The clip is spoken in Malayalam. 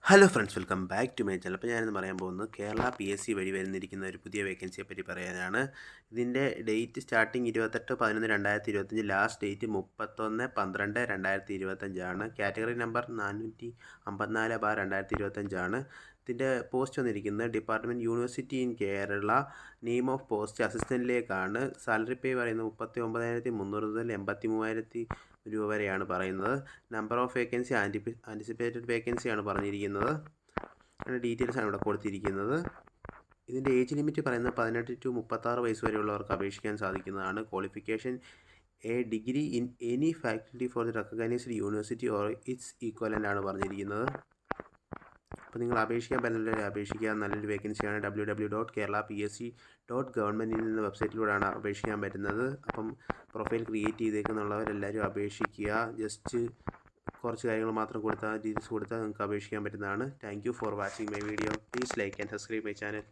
Hello friends, welcome back to my channel. അപ്പോൾ ഞാനിന്ന് പറയാൻ പോകുന്നത് കേരള PSC വഴി വരുന്നിരിക്കുന്ന ഒരു പുതിയ വേക്കൻസിയെ പറ്റി പറയാനാണ്. ഇതിൻ്റെ date starting 28/11/2025, last date 31/12/2025 category number 454/2025. ഇതിൻ്റെ പോസ്റ്റ് വന്നിരിക്കുന്നത് department university in Kerala. Name of post അസിസ്റ്റൻറ്റിലേക്കാണ്. സാലറി പേ പറയുന്നത് 39,300 മുതൽ 83,000 രൂപ വരെയാണ് പറയുന്നത്. നമ്പർ ഓഫ് വേക്കൻസി ആൻറ്റിസിപ്പേറ്റഡ് വേക്കൻസിയാണ് പറഞ്ഞിരിക്കുന്നത്. അതിൻ്റെ ഡീറ്റെയിൽസാണ് ഇവിടെ കൊടുത്തിരിക്കുന്നത്. ഇതിൻ്റെ ഏജ് ലിമിറ്റ് പറയുന്നത് 18 to 36 വയസ്സ് വരെയുള്ളവർക്ക് അപേക്ഷിക്കാൻ സാധിക്കുന്നതാണ്. Qualification A degree in any faculty for the recognised university or it's equivalent ആണ് പറഞ്ഞിരിക്കുന്നത്. അപ്പോൾ നിങ്ങൾ അപേക്ഷിക്കാൻ പറ്റുന്നവരെ അപേക്ഷിക്കുക. നല്ലൊരു വേക്കൻസിയാണ്. www.keralapsc.government എന്ന വെബ്സൈറ്റിലൂടെയാണ് അപേക്ഷിക്കാൻ പറ്റുന്നത്. അപ്പം പ്രൊഫൈൽ ക്രിയേറ്റ് ചെയ്തേക്കുന്നുള്ളവരെല്ലാവരും അപേക്ഷിക്കുക. ജസ്റ്റ് കുറച്ച് കാര്യങ്ങൾ മാത്രം ഡീറ്റെയിൽസ് കൊടുത്താൽ നിങ്ങൾക്ക് അപേക്ഷിക്കാൻ പറ്റുന്നതാണ്. Thank you for watching my video. Please like and subscribe my channel.